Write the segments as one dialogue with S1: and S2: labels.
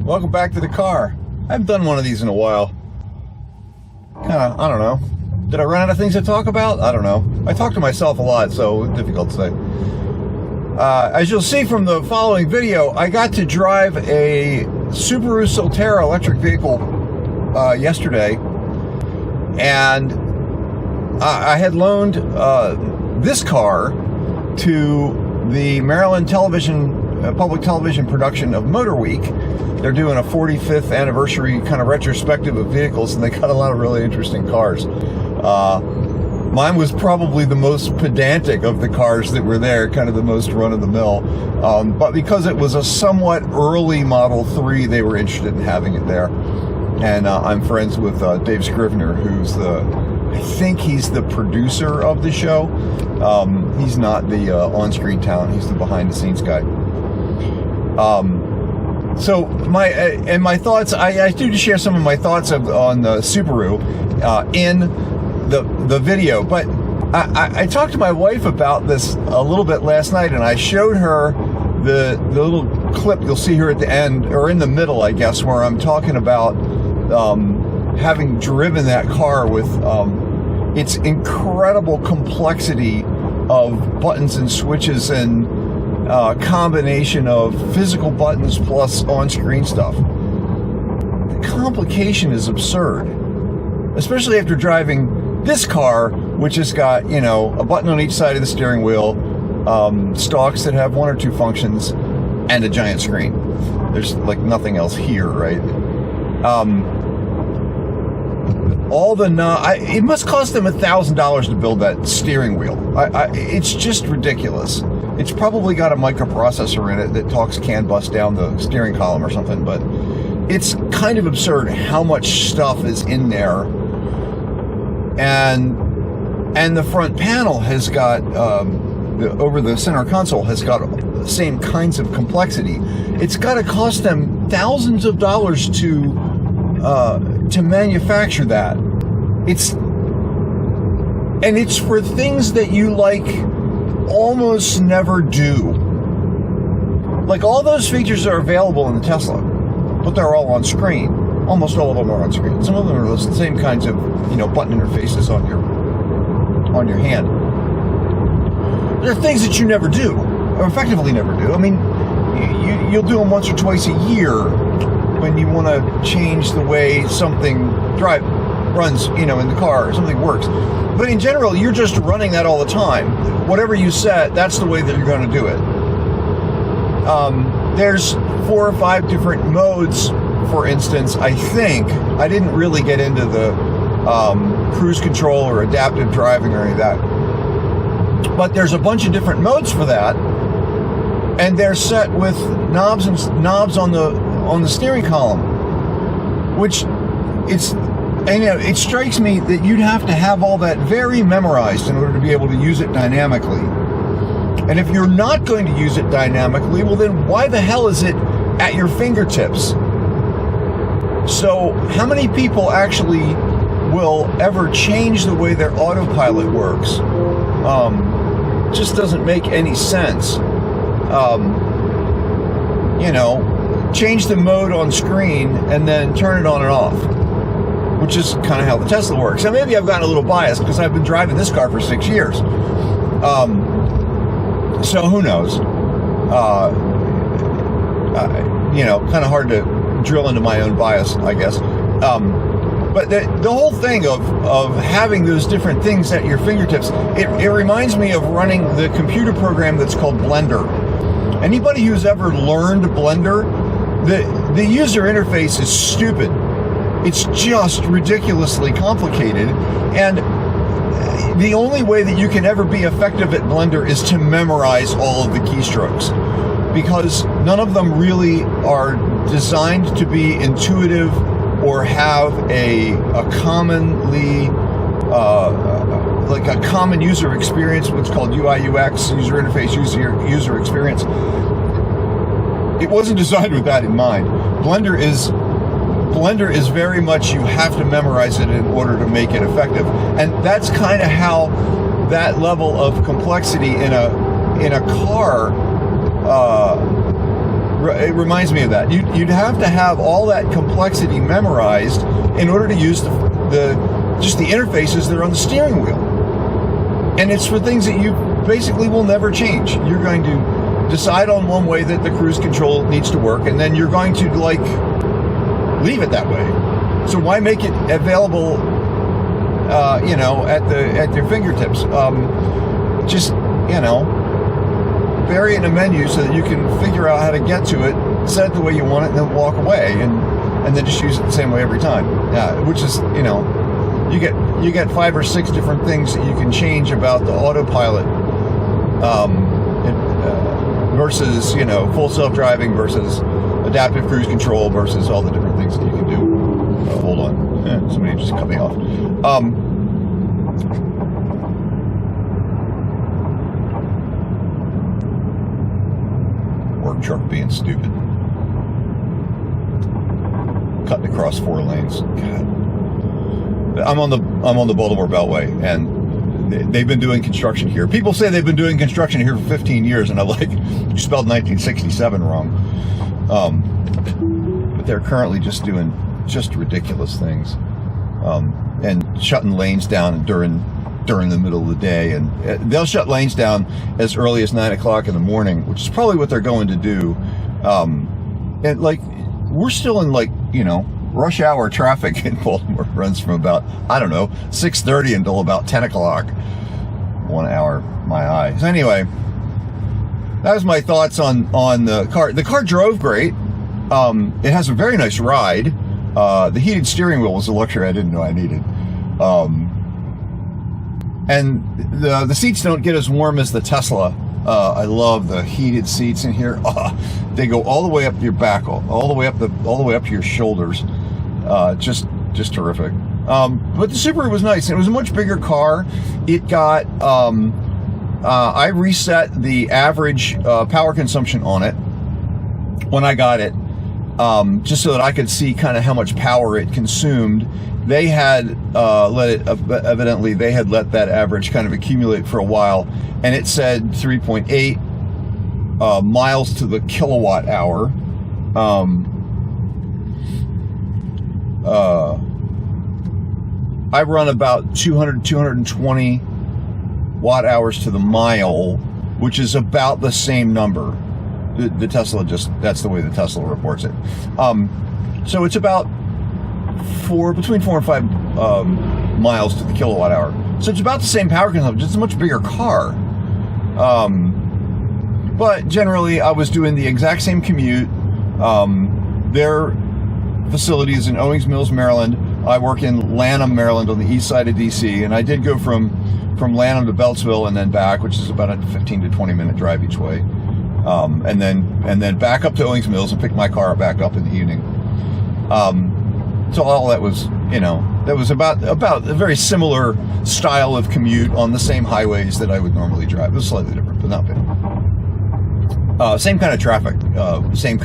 S1: Welcome back to the car. I haven't done one of these in a while. I don't know. Did I run out of things to talk about? I don't know. I talk to myself a lot, so it's difficult to say. As you'll see from the following video, I got to drive a Subaru Solterra electric vehicle yesterday, and I had loaned this car to the Maryland public television production of Motor Week. They're doing a 45th anniversary kind of retrospective of vehicles, and they got a lot of really interesting cars. Mine was probably the most pedantic of the cars that were there, kind of the most run-of-the-mill. But because it was a somewhat early Model 3, they were interested in having it there. And I'm friends with Dave Scrivener, who's I think he's the producer of the show. He's not the on-screen talent, he's the behind-the-scenes guy. So my thoughts, I do share some of my thoughts on the Subaru in the video, but I talked to my wife about this a little bit last night, and I showed her the little clip you'll see here at the end, or in the middle, I guess, where I'm talking about having driven that car with its incredible complexity of buttons and switches and combination of physical buttons plus on-screen stuff. The complication is absurd, especially after driving this car, which has got, a button on each side of the steering wheel, stalks that have one or two functions, and a giant screen. There's like nothing else here, right? It must cost them $1,000 to build that steering wheel. It's just ridiculous. It's probably got a microprocessor in it that talks CAN bus down the steering column or something, but it's kind of absurd how much stuff is in there. And the front panel has got, over the center console, has got the same kinds of complexity. It's got to cost them thousands of dollars to manufacture that. It's for things that you almost never do. Like, all those features are available in the Tesla, but they're all on screen. Almost all of them are on screen. Some of them are the same kinds of, button interfaces on your hand. There are things that you never do, or effectively never do. I mean, you'll do them once or twice a year when you want to change the way something runs, in the car, or something works. But in general, you're just running that all the time. Whatever you set, that's the way that you're going to do it. There's 4 or 5 different modes, for instance, I think. I didn't really get into the cruise control or adaptive driving or any of that. But there's a bunch of different modes for that, and they're set with knobs on the steering column, which it strikes me that you'd have to have all that very memorized in order to be able to use it dynamically. And if you're not going to use it dynamically, well then why the hell is it at your fingertips? So how many people actually will ever change the way their autopilot works? Just doesn't make any sense. Change the mode on screen and then turn it on and off, which is kind of how the Tesla works. Now, maybe I've gotten a little biased because I've been driving this car for 6 years. So who knows? Kind of hard to drill into my own bias, I guess. But the whole thing of having those different things at your fingertips, it reminds me of running the computer program that's called Blender. Anybody who's ever learned Blender, the user interface is stupid. It's just ridiculously complicated, and the only way that you can ever be effective at Blender is to memorize all of the keystrokes, because none of them really are designed to be intuitive or have a commonly a common user experience, what's called UI UX, user interface user experience. It wasn't designed with that in mind. Blender is very much, you have to memorize it in order to make it effective, and that's kind of how that level of complexity in a car It reminds me of that. You'd have to have all that complexity memorized in order to use just the interfaces that are on the steering wheel. And it's for things that you basically will never change. You're going to decide on one way that the cruise control needs to work, and then you're going to like leave it that way. So why make it available, you know, at your fingertips? Just, you know, vary in a menu so that you can figure out how to get to it, set it the way you want it, and then walk away, and then just use it the same way every time. Which is, you know, you get 5 or 6 different things that you can change about the autopilot, versus, you know, full self-driving versus adaptive cruise control versus all the different things that you can do. Hold on, somebody just cut me off. Work truck being stupid, cutting across 4 lanes. God. I'm on the Baltimore Beltway, and they've been doing construction here. People say they've been doing construction here for 15 years, and I'm like, you spelled 1967 wrong. But they're currently just doing just ridiculous things, and shutting lanes down during the middle of the day, and they'll shut lanes down as early as 9 o'clock in the morning, which is probably what they're going to do. And like, we're still in, like, you know, rush hour traffic in Baltimore. Runs from about, I don't know, 6:30 until about 10 o'clock. 1 hour, my eye. So anyway, that was my thoughts on the car. The car drove great. It has a very nice ride. The heated steering wheel was a luxury I didn't know I needed. And the seats don't get as warm as the Tesla. I love the heated seats in here. They go all the way up your back, all the way up to your shoulders. Just terrific. But the Subaru was nice. It was a much bigger car. It got, I reset the average power consumption on it when I got it, just so that I could see kind of how much power it consumed. They had evidently they had let that average kind of accumulate for a while, and it said 3.8 miles to the kilowatt hour. I run about 220 watt hours to the mile, which is about the same number. The Tesla that's the way the Tesla reports it. So it's about between 4 and 5 miles to the kilowatt hour. So it's about the same power consumption. It's a much bigger car. But generally, I was doing the exact same commute. Their facility is in Owings Mills, Maryland. I work in Lanham, Maryland, on the east side of DC, and I did go from Lanham to Beltsville and then back, which is about a 15 to 20 minute drive each way. And then back up to Owings Mills and pick my car back up in the evening. So all that was, you know, that was about a very similar style of commute on the same highways that I would normally drive. It was slightly different, but not bad. Same kind of traffic, same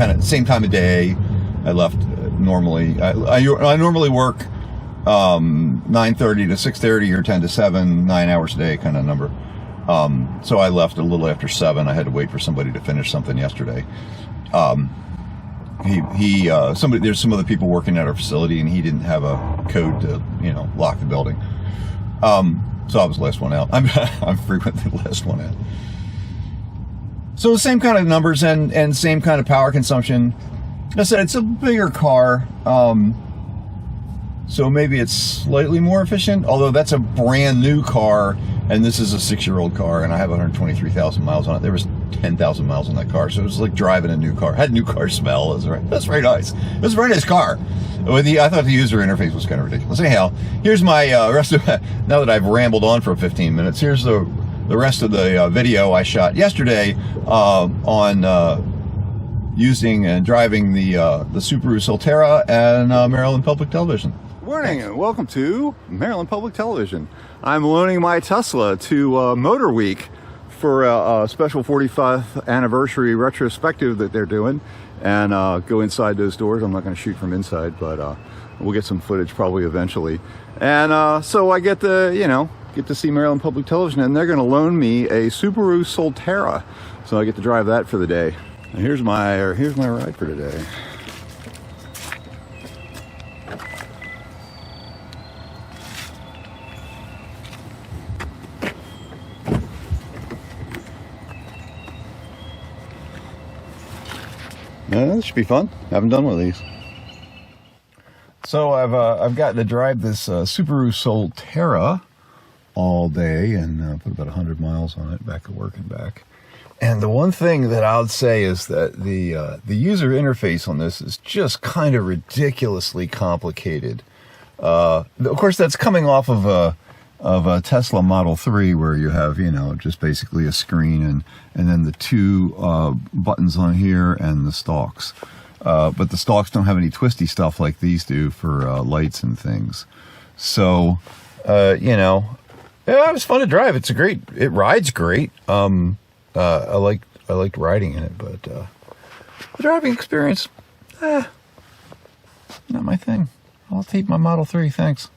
S1: time of day. I left normally. I normally work 9:30 to 6:30 or 10 to 7, 9 hours a day kind of number. So I left a little after 7. I had to wait for somebody to finish something yesterday. There's some other people working at our facility, and he didn't have a code to, you know, lock the building. So I was the last one out. I'm frequently the last one out. So the same kind of numbers and same kind of power consumption. Like I said, it's a bigger car, so maybe it's slightly more efficient, although that's a brand new car, and this is a 6-year-old car, and I have 123,000 miles on it. There was 10,000 miles on that car, so it was like driving a new car. It had new car smell. That's very nice. It was a very nice car. I thought the user interface was kind of ridiculous. Anyhow, here's my rest of, now that I've rambled on for 15 minutes, here's the rest of the video I shot yesterday on using and driving the Subaru Solterra and Maryland Public Television. Good morning and welcome to Maryland Public Television. I'm loaning my Tesla to Motor Week for a special 45th anniversary retrospective that they're doing, and go inside those doors. I'm not going to shoot from inside, but we'll get some footage probably eventually. And so I get to see Maryland Public Television, and they're going to loan me a Subaru Solterra, so I get to drive that for the day. Here's my ride for today. Yeah, this should be fun. Haven't done one of these. So I've gotten to drive this Subaru Solterra all day and put about 100 miles on it back to work and back. And the one thing that I would say is that the user interface on this is just kind of ridiculously complicated. Of course, that's coming off of a Tesla Model 3 where you have, you know, just basically a screen and then the two buttons on here and the stalks. But the stalks don't have any twisty stuff like these do for lights and things. So, you know, yeah, it was fun to drive. It rides great. I liked riding in it, but the driving experience, not my thing. I'll take my Model 3, thanks.